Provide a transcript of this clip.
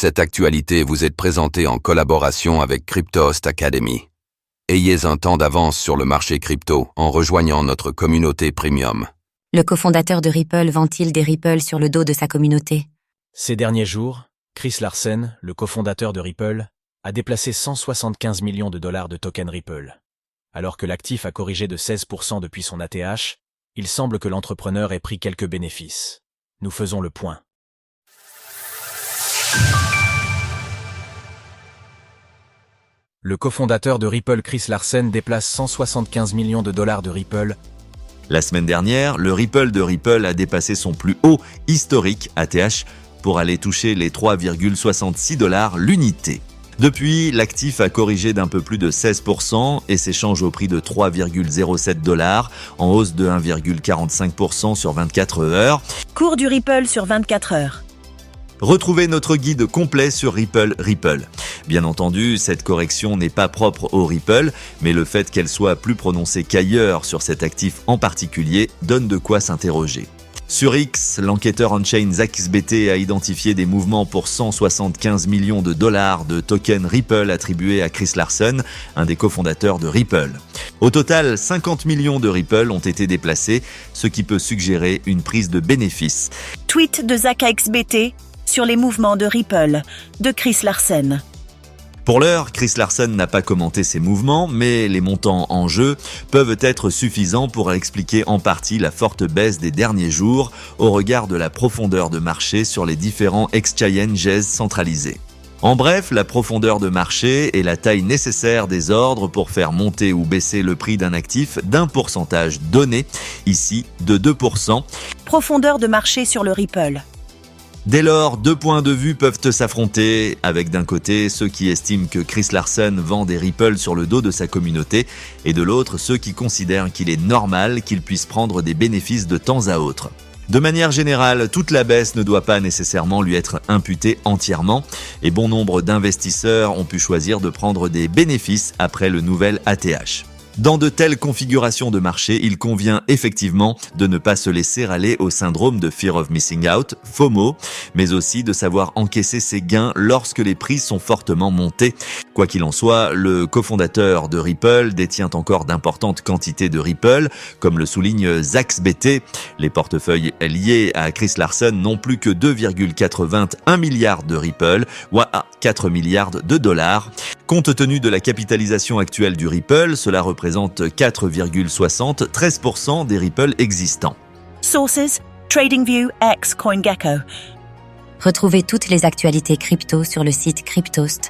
Cette actualité vous est présentée en collaboration avec Cryptost Academy. Ayez un temps d'avance sur le marché crypto en rejoignant notre communauté premium. Le cofondateur de Ripple vend-il des Ripple sur le dos de sa communauté? Ces derniers jours, Chris Larsen, le cofondateur de Ripple, a déplacé 175 millions de dollars de tokens Ripple. Alors que l'actif a corrigé de 16% depuis son ATH, il semble que l'entrepreneur ait pris quelques bénéfices. Nous faisons le point. Le cofondateur de Ripple, Chris Larsen, déplace 175 millions de dollars de Ripple. La semaine dernière, le Ripple de Ripple a dépassé son plus haut historique ATH pour aller toucher les 3,66 $ l'unité. Depuis, l'actif a corrigé d'un peu plus de 16% et s'échange au prix de 3,07 $, en hausse de 1,45% sur 24 heures. Cours du Ripple sur 24 heures. Retrouvez notre guide complet sur Ripple. Bien entendu, cette correction n'est pas propre au Ripple, mais le fait qu'elle soit plus prononcée qu'ailleurs sur cet actif en particulier donne de quoi s'interroger. Sur X, l'enquêteur on-chain ZachXBT a identifié des mouvements pour 175 millions de dollars de tokens Ripple attribués à Chris Larsen, un des cofondateurs de Ripple. Au total, 50 millions de Ripple ont été déplacés, ce qui peut suggérer une prise de bénéfice. Tweet de ZachXBT sur les mouvements de Ripple de Chris Larsen. Pour l'heure, Chris Larsen n'a pas commenté ces mouvements, mais les montants en jeu peuvent être suffisants pour expliquer en partie la forte baisse des derniers jours au regard de la profondeur de marché sur les différents exchanges centralisés. En bref, la profondeur de marché est la taille nécessaire des ordres pour faire monter ou baisser le prix d'un actif d'un pourcentage donné, ici de 2%. Profondeur de marché sur le Ripple. Dès lors, deux points de vue peuvent s'affronter, avec d'un côté ceux qui estiment que Chris Larsen vend des Ripple sur le dos de sa communauté, et de l'autre ceux qui considèrent qu'il est normal qu'il puisse prendre des bénéfices de temps à autre. De manière générale, toute la baisse ne doit pas nécessairement lui être imputée entièrement, et bon nombre d'investisseurs ont pu choisir de prendre des bénéfices après le nouvel ATH. Dans de telles configurations de marché, il convient effectivement de ne pas se laisser aller au syndrome de Fear of Missing Out, FOMO, mais aussi de savoir encaisser ses gains lorsque les prix sont fortement montés. Quoi qu'il en soit, le cofondateur de Ripple détient encore d'importantes quantités de Ripple, comme le souligne ZachXBT. Les portefeuilles liés à Chris Larsen n'ont plus que 2,81 milliards de Ripple, ou 4 milliards de dollars. Compte tenu de la capitalisation actuelle du Ripple, cela représente 4,73% des Ripple existants. Sources, TradingView x CoinGecko. Retrouvez toutes les actualités crypto sur le site cryptost.fr.